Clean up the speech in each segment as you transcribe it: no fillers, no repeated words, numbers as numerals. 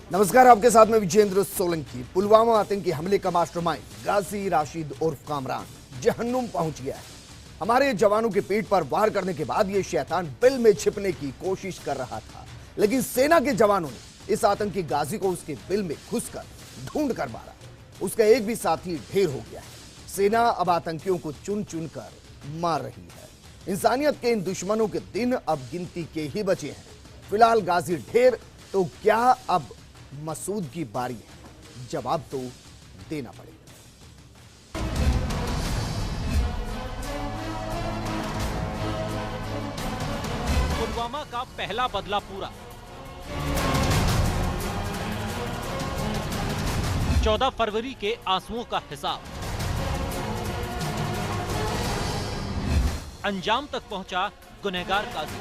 नमस्कार, आपके साथ में विजेंद्र सोलंकी। पुलवामा आतंकी हमले का मास्टरमाइंड गाजी राशिद उर्फ कामरान जहन्नुम पहुंच गया है। हमारे जवानों के पेट पर वार करने के बाद यह शैतान बिल में छिपने की कोशिश कर रहा था, लेकिन सेना के जवानों ने इस आतंकी गाजी को उसके बिल में घुसकर ढूंढ कर मारा। उसका एक भी साथी ढेर हो गया है। सेना अब आतंकियों को चुन चुन कर मार रही है। इंसानियत के इन दुश्मनों के दिन अब गिनती के ही बचे हैं। फिलहाल गाजी ढेर, तो क्या अब मसूद की बारी है? जवाब तो देना पड़ेगा। पुलवामा का पहला बदला पूरा। 14 फरवरी के आंसुओं का हिसाब। अंजाम तक पहुंचा गुनहगार काजी।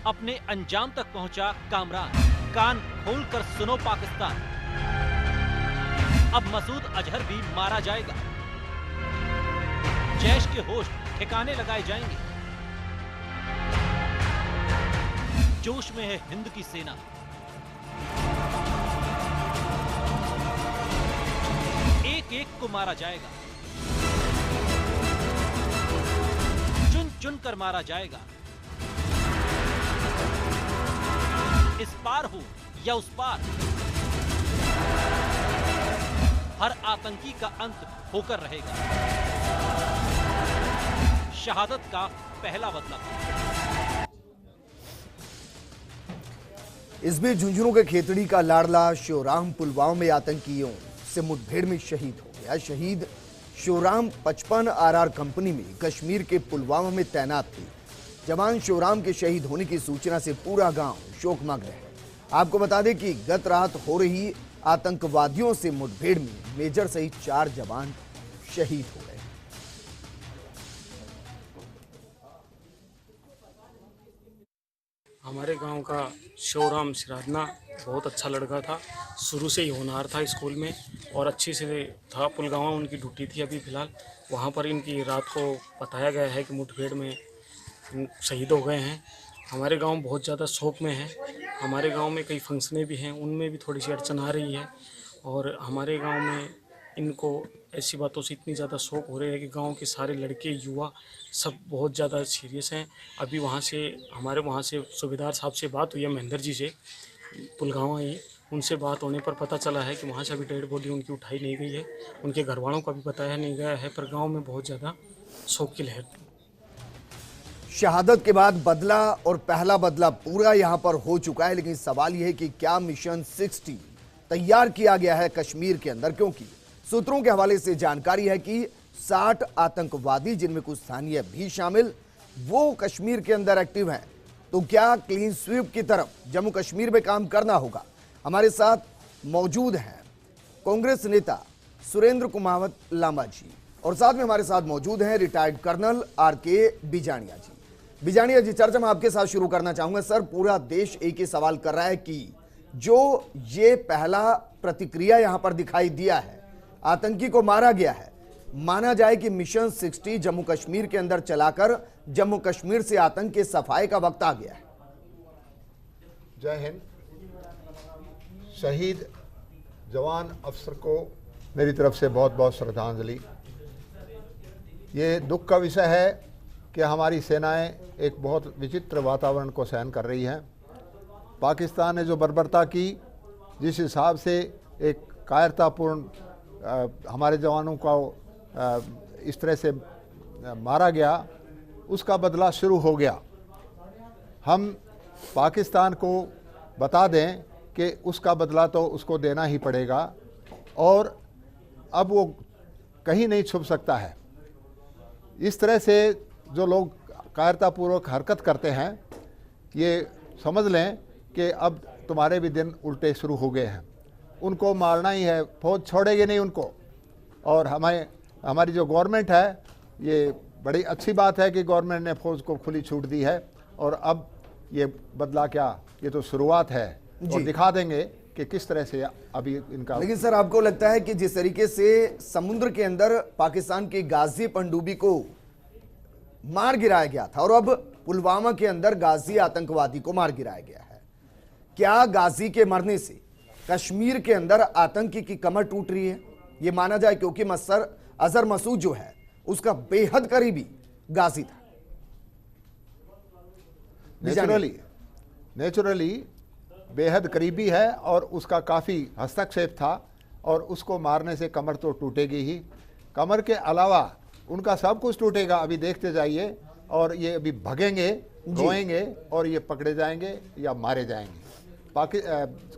अपने अंजाम तक पहुंचा कामरान। कान खोलकर सुनो पाकिस्तान, अब मसूद अजहर भी मारा जाएगा। जैश के होश ठिकाने लगाए जाएंगे। जोश में है हिंद की सेना। एक एक को मारा जाएगा, चुन चुन कर मारा जाएगा। इस पार हो या उस पार, हर आतंकी का अंत होकर रहेगा। शहादत का पहला बदला। इस बीच झुंझुनू के खेतड़ी का लाडला शिवराम पुलवामा में आतंकियों से मुठभेड़ में शहीद हो गया। शहीद शिवराम 55 आरआर कंपनी में कश्मीर के पुलवामा में तैनात थे। जवान शिवराम के शहीद होने की सूचना से पूरा गांव शोकमग्न है। आपको बता दें कि गत रात हो रही आतंकवादियों से मुठभेड़ में मेजर सहित 4 जवान शहीद हो गए। हमारे गांव का शिवराम सिराधना बहुत अच्छा लड़का था। शुरू से ही होनहार था स्कूल में और अच्छी से था। पुलगामा उनकी ड्यूटी थी अभी फ़िलहाल। वहां पर इनकी रात को बताया गया है कि मुठभेड़ में शहीद हो गए हैं। हमारे गांव बहुत ज़्यादा शोक में है। हमारे गांव में कई फंक्शनें भी हैं, उनमें भी थोड़ी सी अड़चन आ रही है। और हमारे गांव में इनको ऐसी बातों से इतनी ज़्यादा शौक हो रही है कि गांव के सारे लड़के युवा सब बहुत ज़्यादा सीरियस हैं। अभी वहाँ से सूबेदार साहब से बात हुई है, महेंद्र जी से, पुलगामा ही। उनसे बात होने पर पता चला है कि वहाँ से अभी डेड बॉडी उनकी उठाई नहीं गई है। उनके घर वालों को भी बताया नहीं गया है, पर गाँव में बहुत ज़्यादा शोक की लहर। शहादत के बाद बदला और पहला बदला पूरा यहां पर हो चुका है, लेकिन सवाल यह है कि क्या मिशन 60 तैयार किया गया है कश्मीर के अंदर? क्योंकि सूत्रों के हवाले से जानकारी है कि 60 आतंकवादी, जिनमें कुछ स्थानीय भी शामिल, वो कश्मीर के अंदर एक्टिव हैं। तो क्या क्लीन स्वीप की तरफ जम्मू कश्मीर में काम करना होगा? हमारे साथ मौजूद हैं कांग्रेस नेता सुरेंद्र कुमावत लांबा जी, और साथ में हमारे साथ मौजूद हैं रिटायर्ड कर्नल आर.के. बिजानिया जी। बिजानिया जी, चर्चा मैं आपके साथ शुरू करना चाहूंगा। सर, पूरा देश एक ही सवाल कर रहा है कि जो ये पहला प्रतिक्रिया यहां पर दिखाई दिया है, आतंकी को मारा गया है, माना जाए कि मिशन 60 जम्मू कश्मीर के अंदर चलाकर जम्मू कश्मीर से आतंक के सफाई का वक्त आ गया है। जय हिंद। शहीद जवान अफसर को मेरी तरफ से बहुत बहुत श्रद्धांजलि। ये दुख का विषय है कि हमारी सेनाएं एक बहुत विचित्र वातावरण को सहन कर रही हैं। पाकिस्तान ने जो बर्बरता की, जिस हिसाब से एक कायरतापूर्ण हमारे जवानों को इस तरह से मारा गया, उसका बदला शुरू हो गया। हम पाकिस्तान को बता दें कि उसका बदला तो उसको देना ही पड़ेगा और अब वो कहीं नहीं छुप सकता है। इस तरह से जो लोग कायरतापूर्वक हरकत करते हैं, ये समझ लें कि अब तुम्हारे भी दिन उल्टे शुरू हो गए हैं। उनको मारना ही है, फौज छोड़ेगी नहीं उनको। और हमारी जो गवर्नमेंट है, ये बड़ी अच्छी बात है कि गवर्नमेंट ने फौज को खुली छूट दी है। और अब ये बदला क्या, ये तो शुरुआत है और दिखा देंगे कि किस तरह से अभी इनका। लेकिन सर, आपको लगता है कि जिस तरीके से समुद्र के अंदर पाकिस्तान के गाजी पनडुब्बी को मार गिराया गया था और अब पुलवामा के अंदर गाजी आतंकवादी को मार गिराया गया है, क्या गाजी के मरने से कश्मीर के अंदर आतंकी की कमर टूट रही है? ये माना जाए क्योंकि अजहर मसूद जो है उसका बेहद करीबी गाजी था। नेचुरली बेहद करीबी है और उसका काफ़ी हस्तक्षेप था और उसको मारने से कमर तो टूटेगी ही। कमर के अलावा उनका सब कुछ टूटेगा, अभी देखते जाइए। और ये अभी भगेंगे, रोएंगे और ये पकड़े जाएंगे या मारे जाएंगे।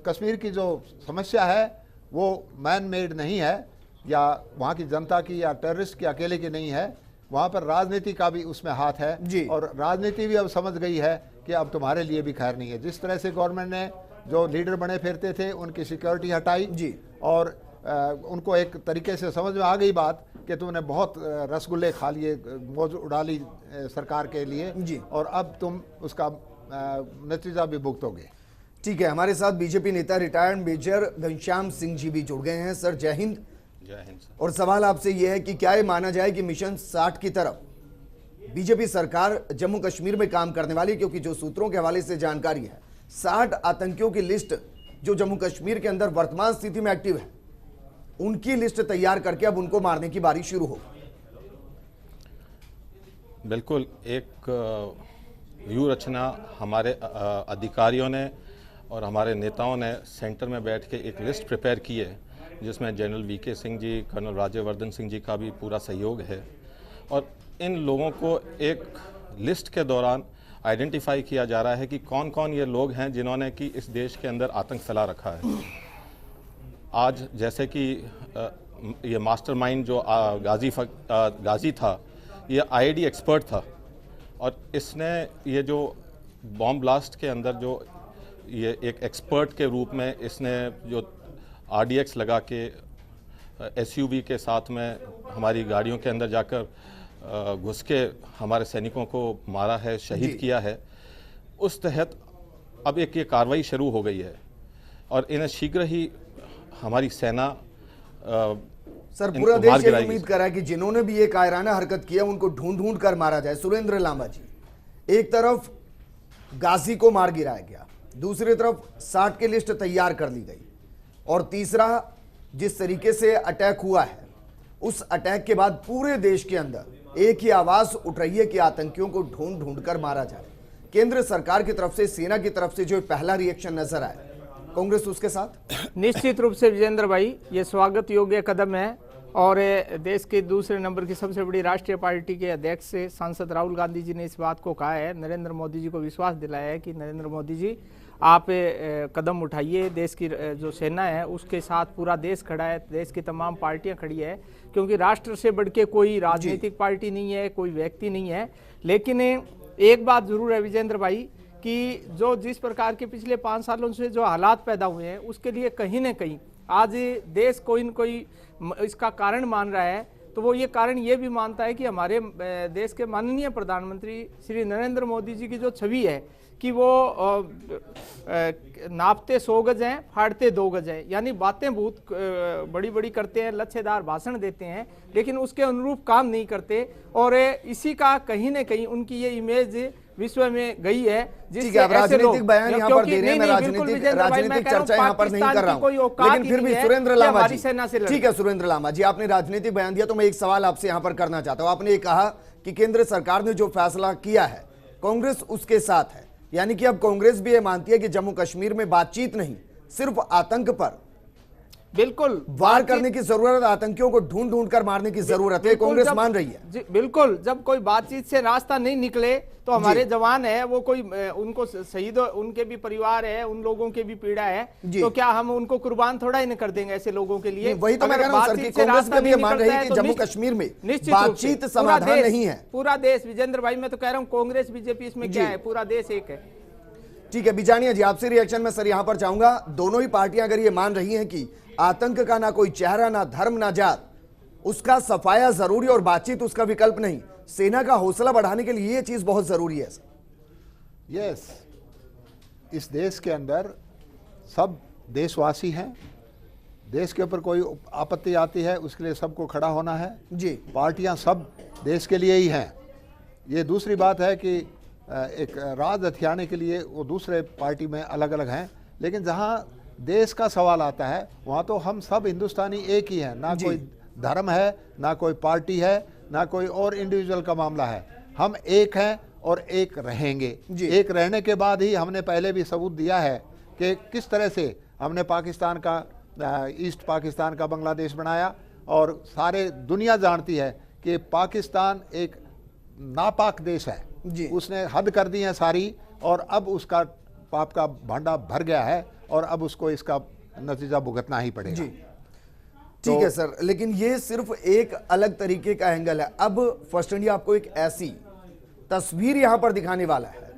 कश्मीर की जो समस्या है वो मैन मेड नहीं है या वहाँ की जनता की या टेररिस्ट की अकेले की नहीं है, वहाँ पर राजनीति का भी उसमें हाथ है जी। और राजनीति भी अब समझ गई है कि अब तुम्हारे लिए भी खैर नहीं है। जिस तरह से गवर्नमेंट ने जो लीडर बने फिरते थे उनकी सिक्योरिटी हटाई जी। और उनको एक तरीके से समझ में आ गई बात कि तुमने बहुत रसगुल्ले खा लिए, मौज उड़ा ली सरकार के लिए जी। और अब तुम उसका नतीजा भी भुगतोगे। ठीक है, हमारे साथ बीजेपी नेता रिटायर्ड मेजर घनश्याम सिंह जी भी जुड़ गए हैं। सर जय हिंद। जय हिंद सर। और सवाल आपसे यह है कि क्या ये माना जाए कि मिशन 60 की तरफ बीजेपी सरकार जम्मू कश्मीर में काम करने वाली, क्योंकि जो सूत्रों के हवाले से जानकारी है 60 आतंकियों की लिस्ट जो जम्मू कश्मीर के अंदर वर्तमान स्थिति में एक्टिव है उनकी लिस्ट तैयार करके अब उनको मारने की बारी शुरू हो। बिल्कुल, एक व्यू रचना हमारे अधिकारियों ने और हमारे नेताओं ने सेंटर में बैठ के एक लिस्ट प्रिपेयर की है जिसमें general VK Singh ji, colonel Rajyavardhan Singh ji का भी पूरा सहयोग है और इन लोगों को एक लिस्ट के दौरान आइडेंटिफाई किया जा रहा है कि कौन कौन ये लोग हैं जिन्होंने कि इस देश के अंदर आतंक फैला रखा है। आज जैसे कि ये मास्टरमाइंड जो गाजी था, ये आईडी एक्सपर्ट था और इसने ये जो बॉम्ब ब्लास्ट के अंदर जो ये एक एक्सपर्ट के रूप में इसने जो RDX लगा के SUV के साथ में हमारी गाड़ियों के अंदर जाकर घुस के हमारे सैनिकों को मारा है, शहीद किया है। उस तहत अब एक ये कार्रवाई शुरू हो गई है और इन्हें शीघ्र ही हमारी सेना सर पूरा देश ये उम्मीद कर रहा है कि जिन्होंने भी ये कायराना हरकत किया उनको ढूंढ ढूंढ कर मारा जाए। सुरेंद्र लांबा जी, एक तरफ गाजी को मार गिराया गया, दूसरी तरफ 60 की लिस्ट तैयार कर ली गई और तीसरा जिस तरीके से अटैक हुआ है उस अटैक के बाद पूरे देश के अंदर एक ही आवाज उठ रही है कि आतंकियों को ढूंढ ढूंढ कर मारा जाए। केंद्र सरकार की तरफ से, सेना की तरफ से जो पहला रिएक्शन नजर आया, कांग्रेस उसके साथ निश्चित रूप से विजेंद्र भाई ये स्वागत योग्य कदम है और देश के दूसरे नंबर की सबसे बड़ी राष्ट्रीय पार्टी के अध्यक्ष सांसद राहुल गांधी जी ने इस बात को कहा है, नरेंद्र मोदी जी को विश्वास दिलाया है कि नरेंद्र मोदी जी आप कदम उठाइए। देश की जो सेना है उसके साथ पूरा देश खड़ा है, देश की तमाम पार्टियां खड़ी है, क्योंकि राष्ट्र से बढ़ के कोई राजनीतिक पार्टी नहीं है, कोई व्यक्ति नहीं है। लेकिन एक बात जरूर है विजेंद्र भाई कि जो जिस प्रकार के पिछले 5 सालों से जो हालात पैदा हुए हैं उसके लिए कहीं ना कहीं आज देश कोई न कोई इसका कारण मान रहा है। तो वो ये कारण ये भी मानता है कि हमारे देश के माननीय प्रधानमंत्री श्री नरेंद्र मोदी जी की जो छवि है कि वो नापते 100 गज हैं, फाड़ते 2 गज हैं, यानी बातें बहुत बड़ी बड़ी करते हैं, लच्छेदार भाषण देते हैं, लेकिन उसके अनुरूप काम नहीं करते और इसी का कहीं ना कहीं उनकी ये इमेज विश्व में गई है। जिससे राजनीतिक बयान यहाँ पर दे रहे हैं, मैं राजनीतिक चर्चा यहाँ पर नहीं कर रहा हूँ, लेकिन फिर भी सुरेंद्र लांबा जी, ठीक है सुरेंद्र लांबा जी, आपने राजनीतिक बयान दिया तो मैं एक सवाल आपसे यहाँ पर करना चाहता हूँ। आपने कहा कि केंद्र सरकार ने जो फैसला किया है कांग्रेस उसके साथ है, यानी कि अब कांग्रेस भी ये मानती है कि जम्मू कश्मीर में बातचीत नहीं, सिर्फ आतंक पर बिल्कुल वार करने की जरूरत, आतंकियों को ढूंढ ढूंढ कर मारने की जरूरत है, कांग्रेस मान रही है। बिल्कुल, जब कोई बातचीत से रास्ता नहीं निकले तो हमारे जवान है वो कोई उनको शहीद, उनके भी परिवार है, उन लोगों के भी पीड़ा है, तो क्या हम उनको कुर्बान थोड़ा ही नहीं कर देंगे ऐसे लोगों के लिए? वही तो मैं कह रहा हूं सर कि कांग्रेस भी मान रही है कि जम्मू कश्मीर में बातचीत समाधान नहीं है। पूरा देश विजेंद्र भाई, मैं तो कह रहा हूँ कांग्रेस बीजेपी इसमें क्या है, पूरा देश एक है। ठीक है बिजानिया जी, आपसे रिएक्शन में सर यहां पर चाहूंगा। दोनों ही पार्टियां अगर ये मान रही हैं कि आतंक का ना कोई चेहरा, ना धर्म, ना जात, उसका सफाया जरूरी और बातचीत उसका विकल्प नहीं, सेना का हौसला बढ़ाने के लिए ये चीज बहुत जरूरी है। यस, इस देश के अंदर सब देशवासी हैं, देश के ऊपर कोई आपत्ति आती है उसके लिए सबको खड़ा होना है जी। पार्टियां सब देश के लिए ही हैं। ये दूसरी बात है कि एक राज हथियाने के लिए वो दूसरे पार्टी में अलग अलग हैं, लेकिन जहाँ देश का सवाल आता है वहाँ तो हम सब हिंदुस्तानी एक ही हैं, ना कोई धर्म है, ना कोई पार्टी है, ना कोई और इंडिविजुअल का मामला है। हम एक हैं और एक रहेंगे। एक रहने के बाद ही हमने पहले भी सबूत दिया है कि किस तरह से हमने पाकिस्तान का ईस्ट पाकिस्तान का बांग्लादेश बनाया, और सारे दुनिया जानती है कि पाकिस्तान एक नापाक देश है। उसने हद कर दी है सारी, और अब उसका पाप का भांडा भर गया है और अब उसको इसका नतीजा भुगतना ही पड़ेगा। ठीक है सर, लेकिन ये सिर्फ एक अलग तरीके का एंगल है। अब फर्स्ट इंडिया आपको एक ऐसी तस्वीर यहां पर दिखाने वाला है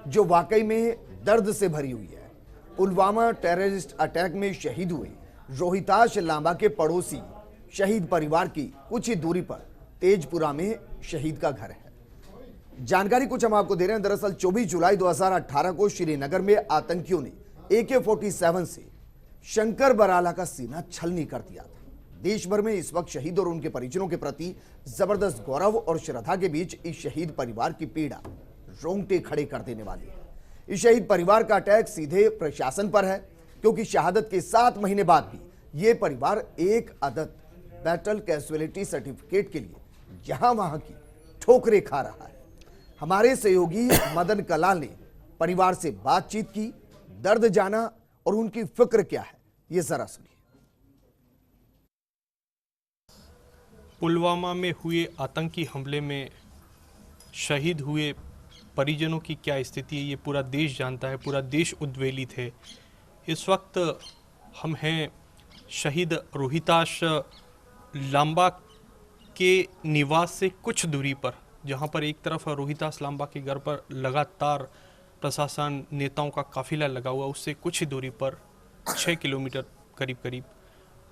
जो वाकई में दर्द से भरी हुई है। पुलवामा टेररिस्ट अटैक में शहीद हुए रोहिताश लांबा के पड़ोसी शहीद परिवार की कुछ ही दूरी पर तेजपुरा में शहीद का घर है। जानकारी कुछ हम आपको दे रहे हैं। दरअसल 24 जुलाई 2018 को श्रीनगर में आतंकियों ने AK-47 से शंकर बराला का सीना छलनी कर दिया था। देश भर में इस वक्त शहीद और उनके परिजनों के प्रति जबरदस्त गौरव और श्रद्धा के बीच इस शहीद परिवार की पीड़ा रोंगटे खड़े कर देने वाली है। इस शहीद परिवार का अटैक सीधे प्रशासन पर है, क्योंकि शहादत के 7 महीने बाद भी ये परिवार एक अदद बैटल कैजुअलिटी सर्टिफिकेट के लिए यहां वहां की ठोकरें खा रहा है। हमारे सहयोगी मदन कलाल ने परिवार से बातचीत की, दर्द जाना और उनकी फिक्र क्या है, ये जरा सुनिए। पुलवामा में हुए आतंकी हमले में शहीद हुए परिजनों की क्या स्थिति है, ये पूरा देश जानता है। पूरा देश उद्वेलित है। इस वक्त हम हैं शहीद रोहिताश लांबा के निवास से कुछ दूरी पर, जहां पर एक तरफ रोहिताश लांबा के घर पर लगातार प्रशासन नेताओं का काफिला लगा हुआ, उससे कुछ ही दूरी पर 6 किलोमीटर करीब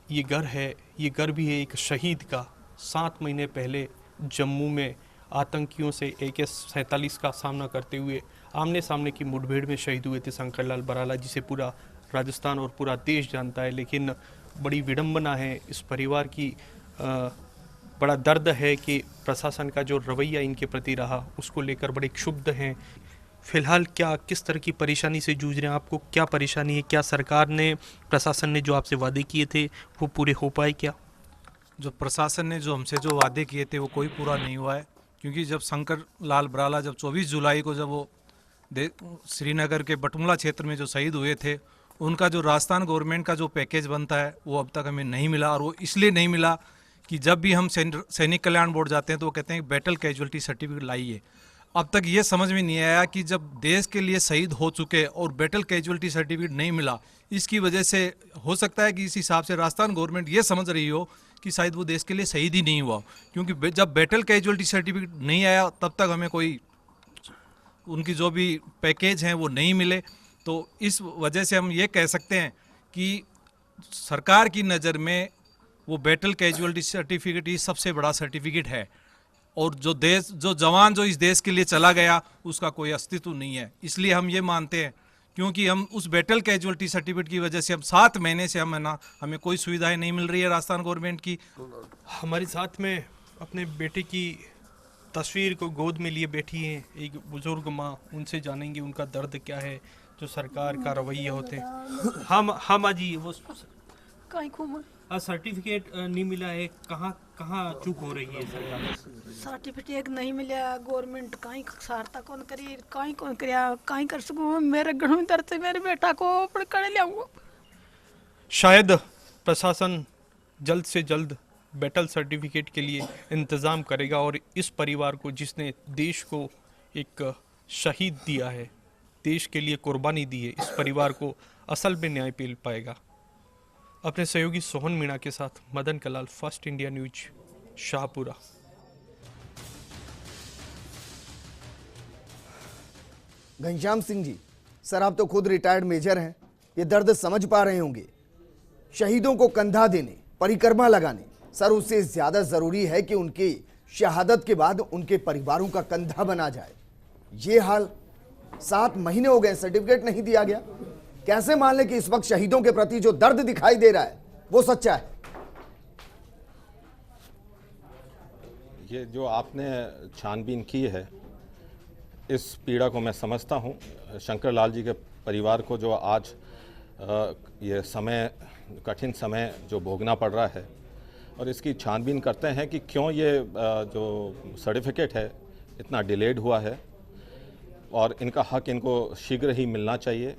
ये घर है। ये घर भी है एक शहीद का। 7 महीने पहले जम्मू में आतंकियों से AK-47 का सामना करते हुए आमने सामने की मुठभेड़ में शहीद हुए थे शंकर लाल बराला, जिसे पूरा राजस्थान और पूरा देश जानता है। लेकिन बड़ी विडंबना है इस परिवार की, बड़ा दर्द है कि प्रशासन का जो रवैया इनके प्रति रहा उसको लेकर बड़े क्षुब्ध हैं। फिलहाल किस तरह की परेशानी से जूझ रहे हैं? आपको क्या परेशानी है? क्या सरकार ने, प्रशासन ने जो आपसे वादे किए थे वो पूरे हो पाए क्या? जो प्रशासन ने जो हमसे जो वादे किए थे वो कोई पूरा नहीं हुआ है, क्योंकि जब शंकर लाल बराला जब 24 जुलाई को जब वो श्रीनगर के बटुमला क्षेत्र में जो शहीद हुए थे, उनका जो राजस्थान गवर्नमेंट का जो पैकेज बनता है वो अब तक हमें नहीं मिला। और वो इसलिए नहीं मिला कि जब भी हम सैनिक कल्याण बोर्ड जाते हैं तो वो कहते हैं बैटल कैजुअलिटी सर्टिफिकेट लाइए। अब तक ये समझ में नहीं आया कि जब देश के लिए शहीद हो चुके और बैटल कैजुअलिटी सर्टिफिकेट नहीं मिला, इसकी वजह से हो सकता है कि इस हिसाब से राजस्थान गवर्नमेंट ये समझ रही हो कि शायद वो देश के लिए शहीद ही नहीं हुआ, क्योंकि जब बैटल कैजुअलिटी सर्टिफिकेट नहीं आया तब तक हमें कोई उनकी जो भी पैकेज हैं वो नहीं मिले। तो इस वजह से हम ये कह सकते हैं कि सरकार की नज़र में वो बैटल कैजुअलिटी सर्टिफिकेट ही सबसे बड़ा सर्टिफिकेट है, और जो जवान जो इस देश के लिए चला गया उसका कोई अस्तित्व नहीं है। इसलिए हम ये मानते हैं, क्योंकि हम उस बैटल कैजुअलिटी सर्टिफिकेट की वजह से हम 7 महीने से हमें कोई सुविधाएं नहीं मिल रही है राजस्थान गवर्नमेंट की। हमारे साथ में अपने बेटे की तस्वीर को गोद में लिए बैठी हैं एक बुजुर्ग माँ, उनसे जानेंगे उनका दर्द क्या है जो सरकार का रवैया होते हैं। हम जी वो सर्टिफिकेट नहीं मिला है, कहाँ चूक हो रही है सरकार? सर्टिफिकेट नहीं मिला, गवर्नमेंट कहीं सहायता कौन करी, कहीं कौन करिया, कहीं कर सकूँ। मेरे घर में दर्द से मेरे बेटा को पकड़ ले आऊँगा। शायद प्रशासन जल्द से जल्द बैटल सर्टिफिकेट के लिए इंतज़ाम करेगा और इस परिवार को, जिसने देश को एक शहीद दिया है, देश के लिए कुर्बानी दी है, इस परिवार को असल में न्याय मिल पाएगा। अपने सहयोगी सोहन मीणा के साथ Madan Kalal, first India News, Shahpura. Ghanshyam Singh ji, sir आप तो खुद रिटायर्ड मेजर हैं, ये दर्द समझ पा रहे होंगे। शहीदों को कंधा देने, परिक्रमा लगाने, सर उससे ज्यादा जरूरी है कि उनकी शहादत के बाद उनके परिवारों का कंधा बना जाए। ये हाल 7 महीने हो गए, सर्टिफिकेट नहीं दिया गया। कैसे मान ले कि इस वक्त शहीदों के प्रति जो दर्द दिखाई दे रहा है वो सच्चा है? ये जो आपने छानबीन की है, इस पीड़ा को मैं समझता हूँ। शंकर लाल जी के परिवार को जो आज ये समय, कठिन समय जो भोगना पड़ रहा है, और इसकी छानबीन करते हैं कि क्यों ये जो सर्टिफिकेट है इतना डिलेड हुआ है, और इनका हक इनको शीघ्र ही मिलना चाहिए।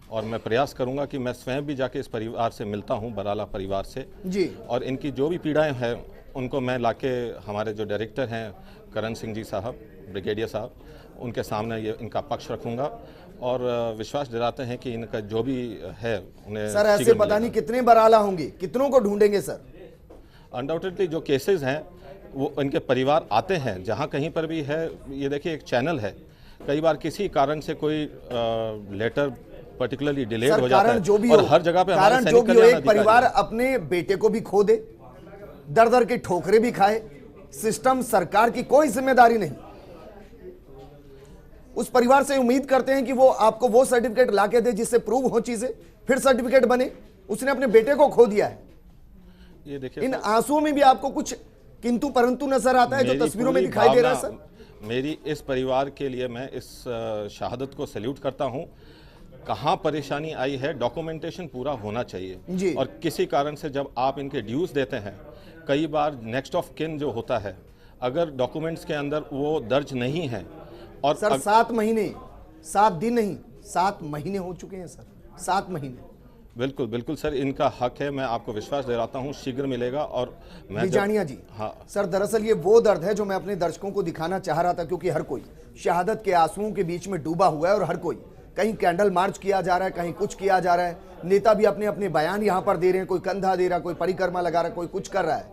और मैं प्रयास करूंगा कि मैं स्वयं भी जाके इस परिवार से मिलता हूं, बराला परिवार से जी, और इनकी जो भी पीड़ाएं हैं उनको मैं लाके हमारे जो डायरेक्टर हैं करण सिंह जी साहब, ब्रिगेडियर साहब, उनके सामने ये इनका पक्ष रखूंगा, और विश्वास दिलाते हैं कि इनका जो भी है उन्हें सर ऐसे पता नहीं कितने बराला होंगे, कितनों को ढूंढेंगे सर? अनडाउटेडली जो केसेस हैं वो इनके परिवार आते हैं, जहाँ कहीं पर भी है। ये देखिए एक चैनल है, कई बार किसी कारण से कोई लेटर पर्टिकुलरली डिलेड हो जाता है, जो भी और हर जगह पे कारण जो भी हो, एक परिवार अपने बेटे को भी खो दे, दर दर के ठोकरे भी खाए, सिस्टम, सरकार की कोई जिम्मेदारी नहीं। उस परिवार से उम्मीद करते हैं कि वो आपको वो सर्टिफिकेट लाके दे जिससे प्रूव हो चीजें, फिर सर्टिफिकेट बने। उसने अपने बेटे को खो दिया है। ये देखिए इन आंसुओं में भी आपको कुछ किंतु परंतु नजर आता है जो तस्वीरों में दिखाई दे रहा है सर? मेरी इस परिवार के लिए मैं इस शहादत को सैल्यूट करता हूं। कहां परेशानी आई है, डॉक्यूमेंटेशन पूरा होना चाहिए, और किसी कारण से जब आप इनके ड्यूज देते हैं, कई बार नेक्स्ट ऑफ किन जो होता है, अगर डॉक्यूमेंट्स के अंदर वो दर्ज नहीं है, और सर 7 महीने, 7 दिन नहीं, 7 महीने हो चुके हैं सर, 7 महीने। बिल्कुल बिल्कुल सर, इनका हक है, मैं आपको विश्वास दिलाता हूं शीघ्र मिलेगा। और मैं बिजानिया जी, हाँ सर, दरअसल ये वो दर्द है जो मैं अपने दर्शकों को दिखाना चाह रहा था, क्योंकि हर कोई शहादत के आंसुओं के बीच में डूबा हुआ है, और हर कोई, कहीं कैंडल मार्च किया जा रहा है, कहीं कुछ किया जा रहा है, नेता भी अपने अपने बयान यहाँ पर दे रहे हैं, कोई कंधा दे रहा, कोई परिक्रमा लगा रहा, कोई कुछ कर रहा है,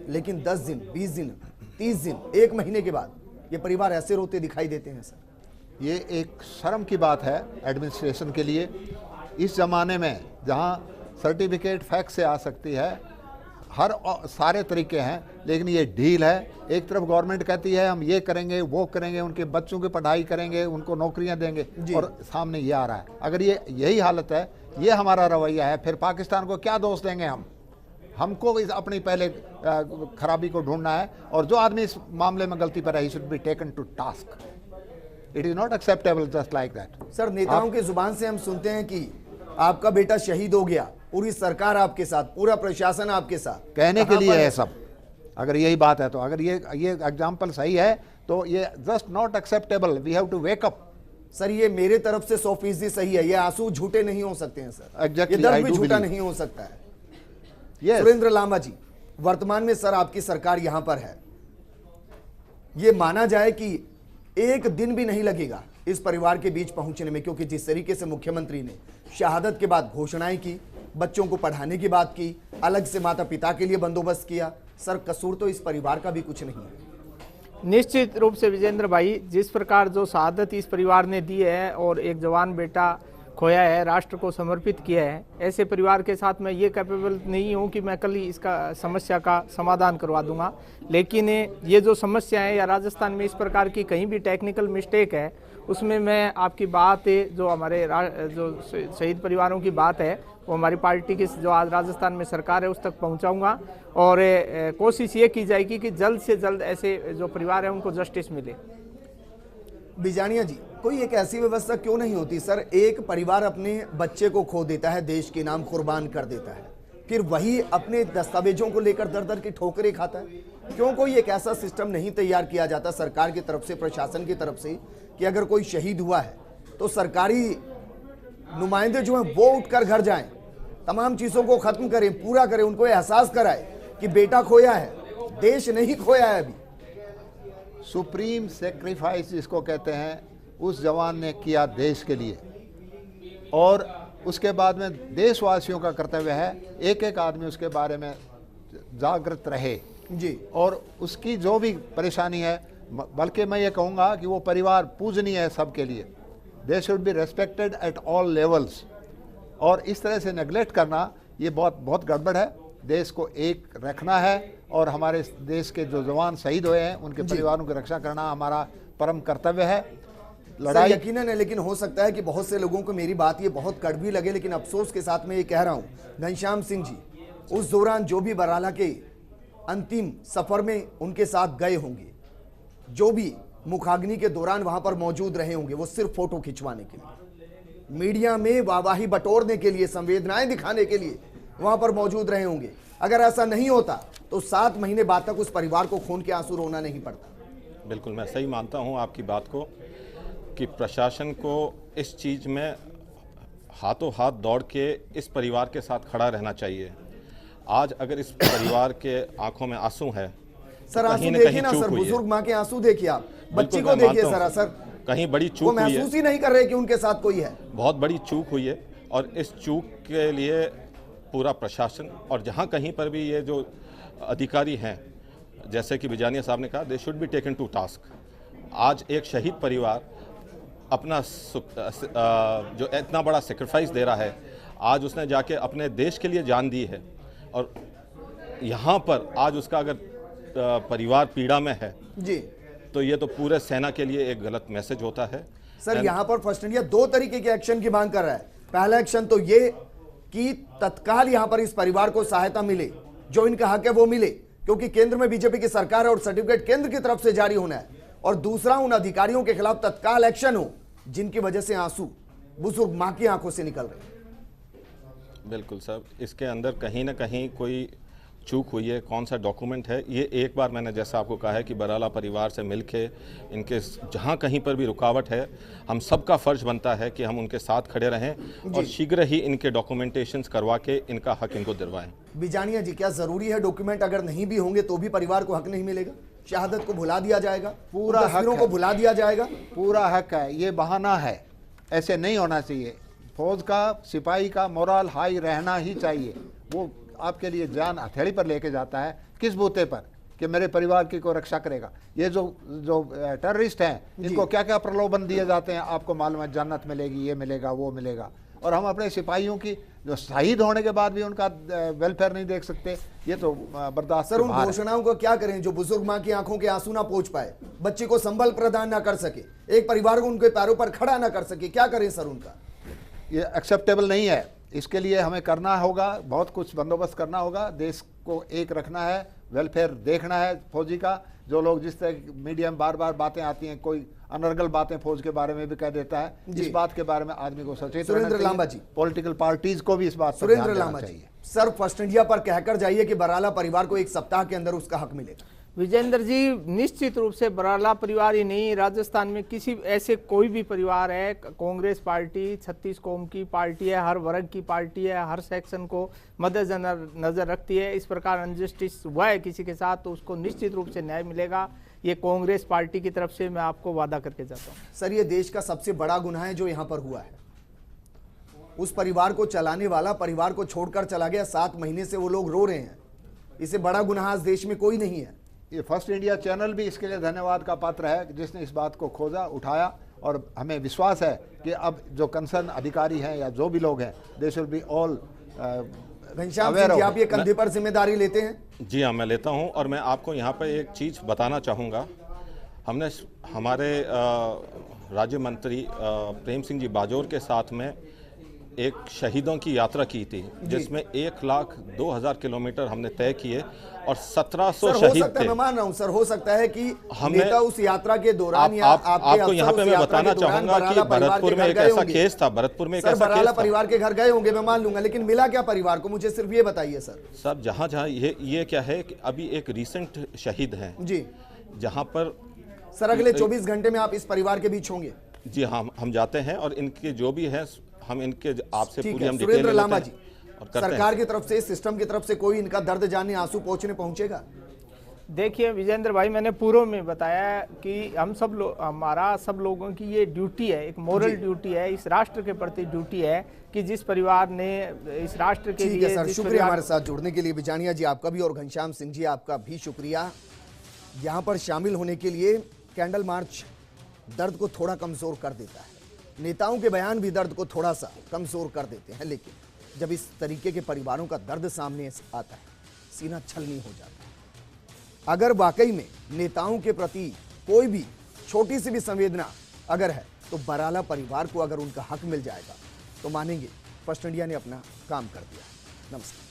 लेकिन 10 दिन, 20 दिन, 30 दिन, 1 महीने के बाद ये परिवार ऐसे रोते दिखाई देते हैं सर। ये एक शर्म की बात है एडमिनिस्ट्रेशन के लिए, इस ज़माने में जहाँ सर्टिफिकेट फैक्स से आ सकती है, हर सारे तरीके हैं, लेकिन ये डील है। एक तरफ गवर्नमेंट कहती है हम ये करेंगे, वो करेंगे, उनके बच्चों की पढ़ाई करेंगे, उनको नौकरियां देंगे, और सामने ये आ रहा है। अगर ये यही हालत है, ये हमारा रवैया है, फिर पाकिस्तान को क्या दोष देंगे हम? हमको इस अपनी पहले खराबी को ढूंढना है, और जो आदमी इस मामले में गलती पर है, he should be taken to task. It is not acceptable just like that. Sir, नेताओं की जुबान से हम सुनते हैं कि आपका बेटा शहीद हो गया, पूरी सरकार आपके साथ, पूरा प्रशासन आपके साथ, कहने के लिए है सब। अगर यही बात है तो, अगर ये एग्जाम्पल सही है तो ये just not acceptable, we have to wake up. Sir, ये मेरे तरफ से 100% सही है, ये आंसू झूठे नहीं हो सकते हैं सर, Exactly, ये दर्द I भी do झूठा believe. नहीं हो सकता है। Yes. सुरेंद्र लांबा जी, वर्तमान में सर आपकी सरकार यहां पर है, ये माना जाए कि एक दिन भी नहीं लगेगा इस परिवार के बीच पहुंचने में, क्योंकि जिस तरीके से मुख्यमंत्री ने शहादत के बाद घोषणाएं की, बच्चों को पढ़ाने की बात की, अलग से माता पिता के लिए बंदोबस्त किया, सर कसूर तो इस परिवार का भी कुछ नहीं है। निश्चित रूप से विजेंद्र भाई, जिस प्रकार जो शहादत इस परिवार ने दी है और एक जवान बेटा खोया है, राष्ट्र को समर्पित किया है, ऐसे परिवार के साथ मैं ये कैपेबल नहीं हूँ कि मैं कल ही इसका समस्या का समाधान करवा दूंगा। लेकिन ये जो समस्या है, या राजस्थान में इस प्रकार की कहीं भी टेक्निकल मिस्टेक है, उसमें मैं आपकी बात, जो हमारे जो शहीद परिवारों की बात है, वो हमारी पार्टी की जो आज राजस्थान में सरकार है उस तक पहुंचाऊंगा, और कोशिश ये की जाएगी कि जल्द से जल्द ऐसे जो परिवार है उनको जस्टिस मिले। बिजानिया जी, कोई एक ऐसी व्यवस्था क्यों नहीं होती सर? एक परिवार अपने बच्चे को खो देता है, देश के नाम कुर्बान कर देता है, फिर वही अपने दस्तावेजों को लेकर दर दर की ठोकरें खाता है। क्यों कोई एक ऐसा सिस्टम नहीं तैयार किया जाता सरकार की तरफ से, प्रशासन की तरफ से, कि अगर कोई शहीद हुआ है तो सरकारी नुमाइंदे जो हैं वो उठकर घर जाएं, तमाम चीज़ों को खत्म करें, पूरा करें, उनको एहसास कराए कि बेटा खोया है, देश नहीं खोया है अभी। सुप्रीम सेक्रीफाइस जिसको कहते हैं, उस जवान ने किया देश के लिए, और उसके बाद में देशवासियों का कर्तव्य है एक एक आदमी उसके बारे में जागृत रहे जी, और उसकी जो भी परेशानी है, बल्कि मैं ये कहूँगा कि वो परिवार पूजनीय है सबके लिए। दे should B respected at all levels, और इस तरह से नेगलेक्ट करना ये बहुत गड़बड़ है। देश को एक रखना है, और हमारे देश के जो जवान शहीद हुए हैं उनके परिवारों की रक्षा करना हमारा परम कर्तव्य है। लड़ाई यकीनन है, लेकिन हो सकता है कि बहुत से लोगों को मेरी बात ये बहुत कड़वी लगे, लेकिन अफसोस के साथ मैं ये कह रहा हूँ, घनश्याम सिंह जी उस दौरान जो भी बराला के अंतिम सफर में उनके साथ गए होंगे, जो भी मुखाग्नि के दौरान वहां पर मौजूद रहे होंगे, वो सिर्फ फोटो खिंचवाने के लिए, मीडिया में वाहवाही बटोरने के लिए, संवेदनाएं दिखाने के लिए वहां पर मौजूद रहे होंगे। अगर ऐसा नहीं होता तो 7 महीने बाद तक उस परिवार को खून के आंसू रोना नहीं पड़ता। बिल्कुल, मैं सही मानता हूं आपकी बात को कि प्रशासन को इस चीज़ में हाथों हाथ दौड़ के इस परिवार के साथ खड़ा रहना चाहिए। आज अगर इस परिवार के आंखों में आंसू है, सर आंसू देखिए ना सर, बुजुर्ग माँ के आंसू देखिए, आप बच्ची को देखिए सर, सर कहीं बड़ी चूक वो हुई है, महसूस ही नहीं कर रहे कि उनके साथ कोई है। बहुत बड़ी चूक हुई है और इस चूक के लिए पूरा प्रशासन और जहां कहीं पर भी ये जो अधिकारी हैं, जैसे कि बिजानिया साहब ने कहा, they should be taken to task. आज एक शहीद परिवार अपना जो इतना बड़ा सेक्रीफाइस दे रहा है, आज उसने जाके अपने देश के लिए जान दी है और यहाँ पर आज उसका अगर परिवार पीड़ा में है जी, तो ये तो पूरे सेना के लिए एक गलत मैसेज होता है। सर यहाँ पर फर्स्ट इंडिया 2 तरीके के एक्शन की मांग कर रहा है। पहला एक्शन तो ये कि तत्काल यहाँ पर इस परिवार को सहायता मिले, जो इनका हक है वो मिले, क्योंकि केंद्र में बीजेपी की सरकार है और सर्टिफिकेट केंद्र की तरफ से जारी होना है। और दूसरा, उन अधिकारियों के खिलाफ तत्काल एक्शन हो जिनकी वजह से आंसू बुजुर्ग मां की आंखों से निकल रहे। बिल्कुल सर, इसके अंदर कहीं ना कहीं कोई चूक हुई है। कौन सा डॉक्यूमेंट है ये, एक बार मैंने जैसा आपको कहा है कि बराला परिवार से मिलके इनके जहां कहीं पर भी रुकावट है, हम सबका फर्ज बनता है कि हम उनके साथ खड़े रहें और शीघ्र ही इनके डॉक्यूमेंटेशंस करवा के इनका हक इनको दिलवाएं। बिजानिया जी, क्या जरूरी है डॉक्यूमेंट अगर नहीं भी होंगे तो भी परिवार को हक नहीं मिलेगा? शहादत को भुला दिया जाएगा, पूरा हक को भुला दिया जाएगा? पूरा हक है, ये बहाना है, ऐसे नहीं होना चाहिए। फौज का, सिपाही का मोरल हाई रहना ही चाहिए। वो आपके लिए जान हथेली पर लेके जाता है, किस बूते पर, कि मेरे परिवार की को रक्षा करेगा। ये जो टेररिस्ट हैं, इनको क्या क्या प्रलोभन दिए जाते हैं, आपको मालूम है, जन्नत मिलेगी, ये मिलेगा, वो मिलेगा। और हम अपने सिपाहियों की जो शहीद होने के बाद भी उनका वेलफेयर नहीं देख सकते, ये तो बर्दाश्त। सर, उन घोषणाओं को क्या करें जो बुजुर्ग माँ की आंखों के आंसू ना पहुंच पाए, बच्चे को संबल प्रदान ना कर सके, एक परिवार को उनके पैरों पर खड़ा ना कर सके, क्या करें सर उनका? ये एक्सेप्टेबल नहीं है। इसके लिए हमें करना होगा, बहुत कुछ बंदोबस्त करना होगा, देश को एक रखना है, वेलफेयर देखना है फौजी का। जो लोग जिस तरह मीडिया में बार बार बातें आती हैं, कोई अनर्गल बातें फौज के बारे में भी कह देता है, इस बात के बारे में आदमी को सचेत रहना चाहिए। लांबा जी, पॉलिटिकल पार्टीज को भी इस बात पर ध्यान देना चाहिए। सर, फर्स्ट इंडिया पर कहकर जाइए कि बराला परिवार को 1 सप्ताह के अंदर उसका हक मिलेगा। विजेंद्र जी, निश्चित रूप से बराला परिवार ही नहीं, राजस्थान में किसी ऐसे कोई भी परिवार है, कांग्रेस पार्टी 36 कौम की पार्टी है, हर वर्ग की पार्टी है, हर सेक्शन को मद्देनजर रखती है। इस प्रकार अनजस्टिस हुआ है किसी के साथ तो उसको निश्चित रूप से न्याय मिलेगा। ये कांग्रेस पार्टी की तरफ से मैं आपको वादा करके जाता हूँ। सर, ये देश का सबसे बड़ा गुनाह है जो यहाँ पर हुआ है। उस परिवार को चलाने वाला परिवार को छोड़कर चला गया, 7 महीने से वो लोग रो रहे हैं। इससे बड़ा गुनाह इस देश में कोई नहीं है। ये फर्स्ट इंडिया चैनल भी इसके लिए धन्यवाद का पात्र है, जिसने इस बात को खोजा, उठाया, और हमें विश्वास है कि अब जो कंसर्न अधिकारी हैं या जो भी लोग हैं, they should be all. Ghanshyam Singh ji, आप ये कंधे पर जिम्मेदारी लेते हैं? जी हाँ, मैं लेता हूँ। और मैं आपको यहाँ पर एक चीज़ बताना चाहूँगा। हमने हमारे राज्य मंत्री प्रेम सिंह जी बाजोर के साथ में एक शहीदों की यात्रा की थी, जिसमें 1,02,000 किलोमीटर हमने तय किए और 1700 शहीद थे। मैं मान रहा हूं सर, हो सकता है कि नेता उस यात्रा के दौरान या आपको यहाँ पे मैं बताना चाहूंगा कि भरतपुर में एक ऐसा केस था, भरतपुर में एक ऐसा केस था, परिवार के घर गए होंगे, मैं मान लूंगा, लेकिन मिला क्या परिवार को, मुझे सिर्फ ये बताइए सर। सब जहाँ जहाँ ये क्या है कि अभी एक रिसेंट शहीद हैं जी, जहाँ पर सर अगले 24 घंटे में आप इस परिवार के बीच होंगे? जी हाँ, हम जाते हैं और इनके जो भी है हम इनके आपसे पूरी हम डिटेल लेते हैं और सरकार की तरफ से, सिस्टम की तरफ से कोई इनका दर्द जानने, आंसू पहुंचने पहुंचेगा? देखिए विजेंद्र भाई, मैंने पूर्व में बताया कि हम सब लोग, हमारा सब लोगों की ये ड्यूटी है, एक मोरल ड्यूटी है, इस राष्ट्र के प्रति ड्यूटी है कि जिस परिवार ने इस राष्ट्र के लिए। सर, शुक्रिया हमारे साथ जुड़ने के लिए। बिजानिया जी आपका भी और घनश्याम सिंह जी आपका भी शुक्रिया यहाँ पर शामिल होने के लिए। कैंडल मार्च दर्द को थोड़ा कमजोर कर देता है, नेताओं के बयान भी दर्द को थोड़ा सा कमजोर कर देते हैं, लेकिन जब इस तरीके के परिवारों का दर्द सामने आता है, सीना छलनी हो जाता है। अगर वाकई में नेताओं के प्रति कोई भी छोटी सी भी संवेदना अगर है, तो बराला परिवार को अगर उनका हक मिल जाएगा तो मानेंगे फर्स्ट इंडिया ने अपना काम कर दिया। नमस्कार।